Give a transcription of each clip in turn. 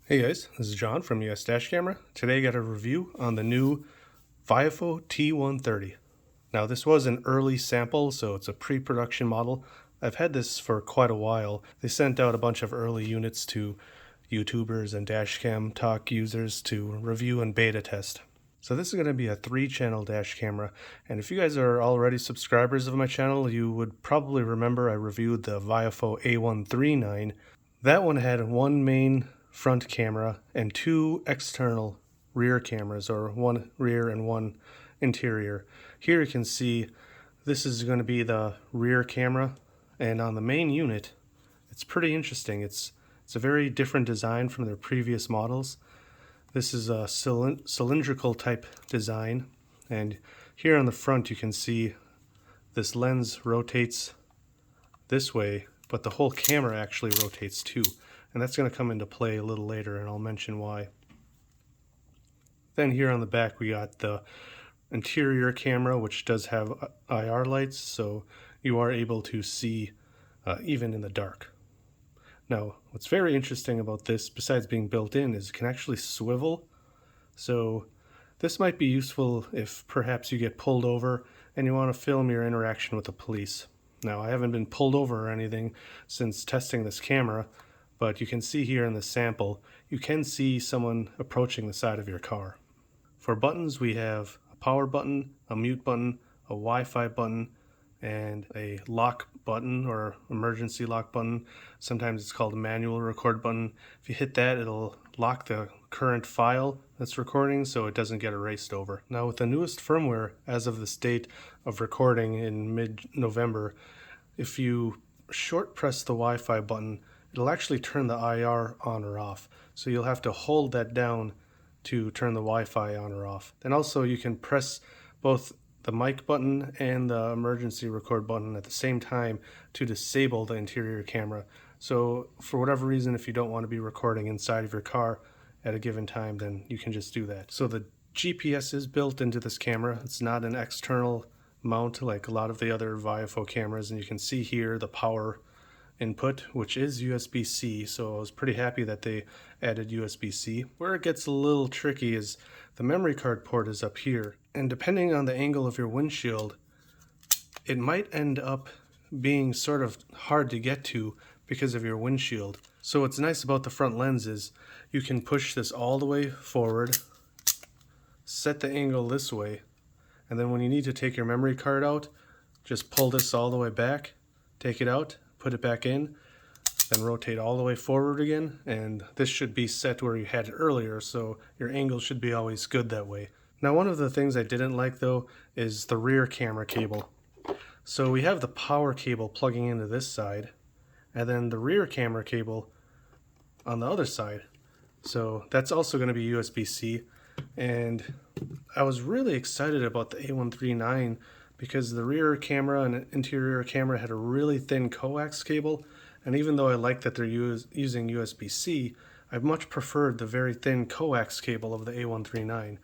Hey guys, this is John from US Dash Camera. Today I got a review on the new Viofo T130. Now this was an early sample, so it's a pre-production model. I've had this for quite a while. They sent out a bunch of early units to YouTubers and dashcam talk users to review and beta test. So this is going to be a 3-channel dash camera, and if you guys are already subscribers of my channel, you would probably remember I reviewed the Viofo A139. That one had one main front camera and 2 external rear cameras, or one rear and one interior. Here you can see this is going to be the rear camera, and on the main unit it's pretty interesting. It's a very different design from their previous models. This is a cylindrical type design, and here on the front you can see this lens rotates this way, but the whole camera actually rotates too, and that's going to come into play a little later, and I'll mention why. Then here on the back we got the interior camera, which does have IR lights, so you are able to see even in the dark. Now, what's very interesting about this, besides being built in, is it can actually swivel. So this might be useful if perhaps you get pulled over and you want to film your interaction with the police. Now, I haven't been pulled over or anything since testing this camera, but you can see here in the sample, you can see someone approaching the side of your car. For buttons, we have a power button, a mute button, a Wi-Fi button, and a lock button or emergency lock button. Sometimes it's called a manual record button. If you hit that, it'll lock the current file that's recording so it doesn't get erased over. Now, with the newest firmware, as of this date of recording in mid-November, if you short press the Wi-Fi button, it'll actually turn the IR on or off. So you'll have to hold that down to turn the Wi-Fi on or off. Then also you can press both the mic button and the emergency record button at the same time to disable the interior camera. So for whatever reason, if you don't want to be recording inside of your car at a given time, then you can just do that. So the GPS is built into this camera. It's not an external mount like a lot of the other Viofo cameras, and you can see here the power input, which is USB-C, so I was pretty happy that they added USB-C. Where it gets a little tricky is the memory card port is up here, and depending on the angle of your windshield, it might end up being sort of hard to get to because of your windshield. So what's nice about the front lens is you can push this all the way forward, set the angle this way, and then when you need to take your memory card out, just pull this all the way back, take it out, put it back in, then rotate all the way forward again, and this should be set where you had it earlier, so your angle should be always good that way. Now, one of the things I didn't like though is the rear camera cable. So we have the power cable plugging into this side, and then the rear camera cable on the other side. So that's also going to be USB-C, and I was really excited about the A139 because the rear camera and interior camera had a really thin coax cable, and even though I like that they're using USB-C, I much preferred the very thin coax cable of the A139.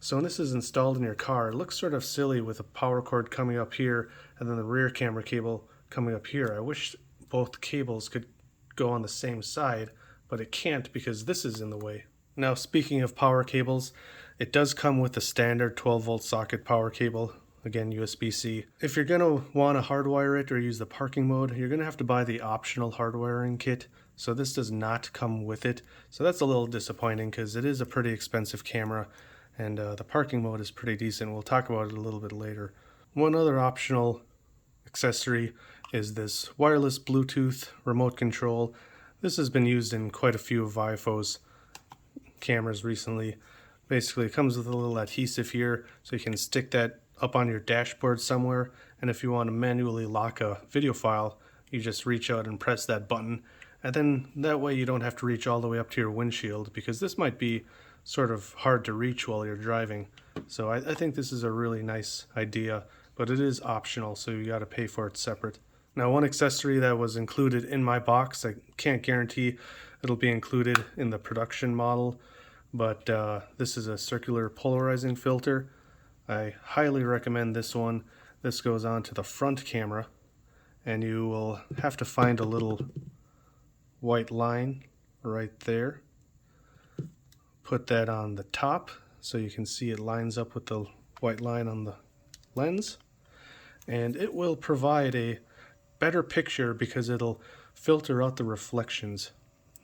So when this is installed in your car, it looks sort of silly with a power cord coming up here and then the rear camera cable coming up here. I wish both cables could go on the same side, but it can't because this is in the way. Now, speaking of power cables, it does come with the standard 12-volt socket power cable. Again, USB-C. If you're going to want to hardwire it or use the parking mode, you're going to have to buy the optional hardwiring kit. So this does not come with it. So that's a little disappointing because it is a pretty expensive camera, and the parking mode is pretty decent. We'll talk about it a little bit later. One other optional accessory is this wireless Bluetooth remote control. This has been used in quite a few of Viofo's cameras recently. Basically, it comes with a little adhesive here, so you can stick that up on your dashboard somewhere, and if you want to manually lock a video file, you just reach out and press that button, and then that way you don't have to reach all the way up to your windshield, because this might be sort of hard to reach while you're driving. So I think this is a really nice idea, but it is optional, so you got to pay for it separate. Now, one accessory that was included in my box, I can't guarantee it'll be included in the production model, but this is a circular polarizing filter. I highly recommend this one. This goes on to the front camera, and you will have to find a little white line right there. put that on the top so you can see it lines up with the white line on the lens, and it will provide a better picture because it'll filter out the reflections.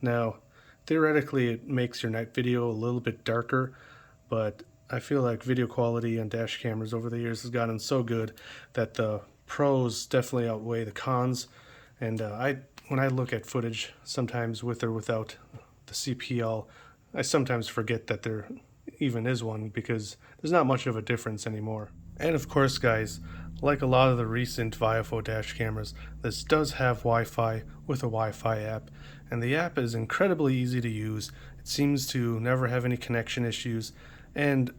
Now, theoretically it makes your night video a little bit darker, but I feel like video quality on dash cameras over the years has gotten so good that the pros definitely outweigh the cons. And when I look at footage, sometimes with or without the CPL, I sometimes forget that there even is one because there's not much of a difference anymore. And of course, guys, like a lot of the recent Viofo dash cameras, this does have Wi-Fi with a Wi-Fi app, and the app is incredibly easy to use. It seems to never have any connection issues, and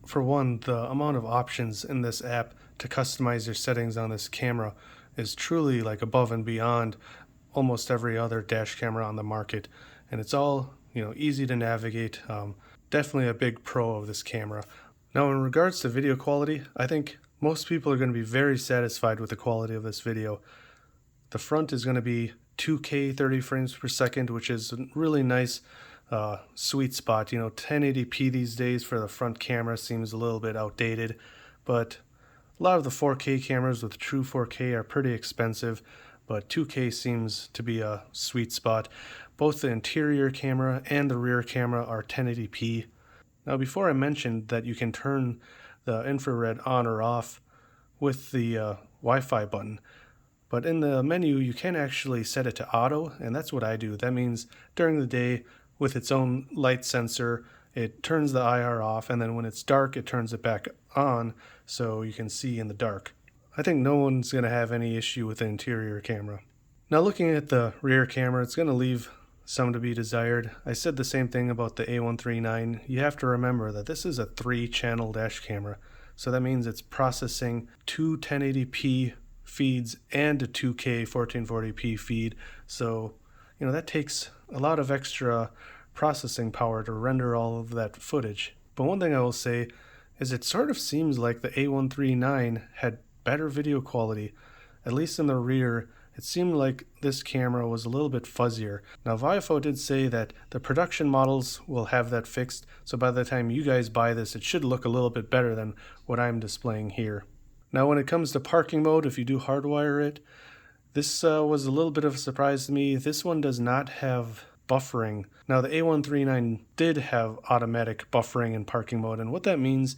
for one, the amount of options in this app to customize your settings on this camera is truly like above and beyond almost every other dash camera on the market, and it's all easy to navigate. Definitely a big pro of this camera. Now, in regards to video quality, I think most people are going to be very satisfied with the quality of this video. The front is going to be 2K 30 frames per second, which is a really nice sweet spot. 1080p these days for the front camera seems a little bit outdated, but a lot of the 4K cameras with true 4K are pretty expensive, but 2K seems to be a sweet spot. Both the interior camera and the rear camera are 1080p. Now, before I mentioned that you can turn the infrared on or off with the Wi-Fi button, but in the menu you can actually set it to auto, and that's what I do. That means during the day, with its own light sensor, it turns the IR off, and then when it's dark it turns it back on so you can see in the dark. I think no one's going to have any issue with the interior camera. Now, looking at the rear camera, it's going to leave some to be desired. I said the same thing about the A139. You have to remember that this is a 3-channel dash camera, so that means it's processing 2 1080p feeds and a 2K 1440p feed, so that takes a lot of extra processing power to render all of that footage. But one thing I will say is it sort of seems like the A139 had better video quality, at least in the rear. It seemed like this camera was a little bit fuzzier. Now, Viofo did say that the production models will have that fixed, so by the time you guys buy this, it should look a little bit better than what I'm displaying here. Now, when it comes to parking mode, if you do hardwire it, this was a little bit of a surprise to me. This one does not have buffering. Now, the A139 did have automatic buffering in parking mode, and what that means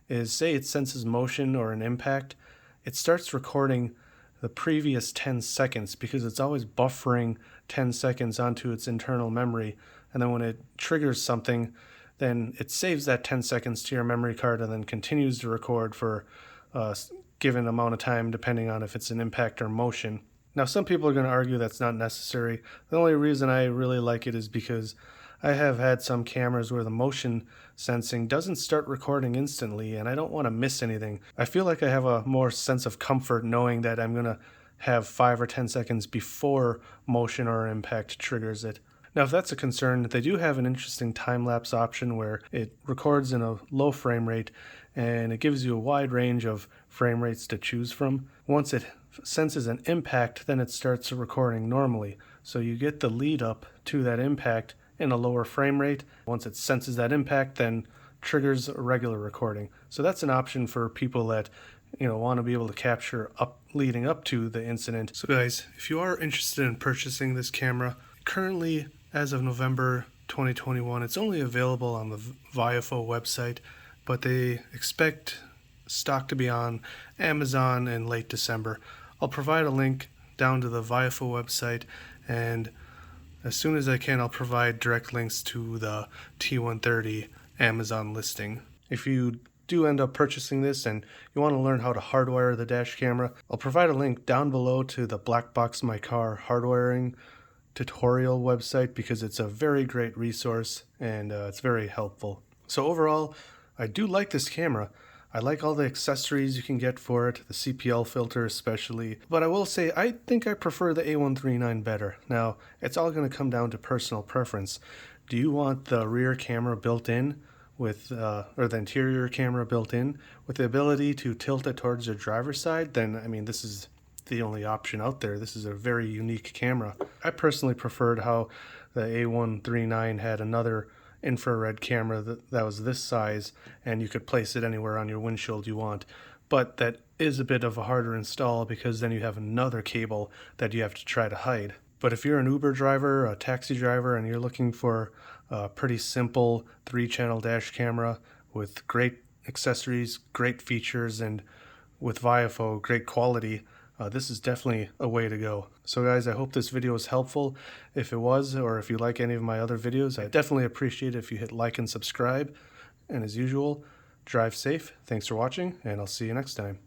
is, say it senses motion or an impact, it starts recording the previous 10 seconds because it's always buffering 10 seconds onto its internal memory, and then when it triggers something, then it saves that 10 seconds to your memory card and then continues to record for a given amount of time depending on if it's an impact or motion. Now, some people are going to argue that's not necessary. The only reason I really like it is because I have had some cameras where the motion sensing doesn't start recording instantly, and I don't want to miss anything. I feel like I have a more sense of comfort knowing that I'm going to have 5 or 10 seconds before motion or impact triggers it. Now, if that's a concern, they do have an interesting time-lapse option where it records in a low frame rate, and it gives you a wide range of frame rates to choose from. Once it senses an impact, then it starts recording normally. So you get the lead up to that impact in a lower frame rate. Once it senses that impact, then triggers a regular recording. So that's an option for people that want to be able to capture leading up to the incident. So guys, if you are interested in purchasing this camera, currently as of November 2021, it's only available on the Viofo website, but they expect stock to be on Amazon in late December. I'll provide a link down to the Viofo website, and as soon as I can, I'll provide direct links to the T130 Amazon listing. If you do end up purchasing this and you want to learn how to hardwire the dash camera, I'll provide a link down below to the Blackboxmycar hardwiring tutorial website because it's a very great resource and it's very helpful. So overall, I do like this camera. I like all the accessories you can get for it, the CPL filter especially, but I will say I think I prefer the A139 better. Now, it's all going to come down to personal preference. Do you want the rear camera built in with, or the interior camera built in with the ability to tilt it towards your driver's side? Then, I mean, this is the only option out there. This is a very unique camera. I personally preferred how the A139 had another infrared camera that was this size, and you could place it anywhere on your windshield you want. But that is a bit of a harder install because then you have another cable that you have to try to hide. But if you're an Uber driver, a taxi driver, and you're looking for a pretty simple 3-channel dash camera with great accessories, great features, and with Viofo, great quality, this is definitely a way to go. So guys, I hope this video was helpful. If it was, or if you like any of my other videos, I definitely appreciate it if you hit like and subscribe. And as usual, drive safe. Thanks for watching, and I'll see you next time.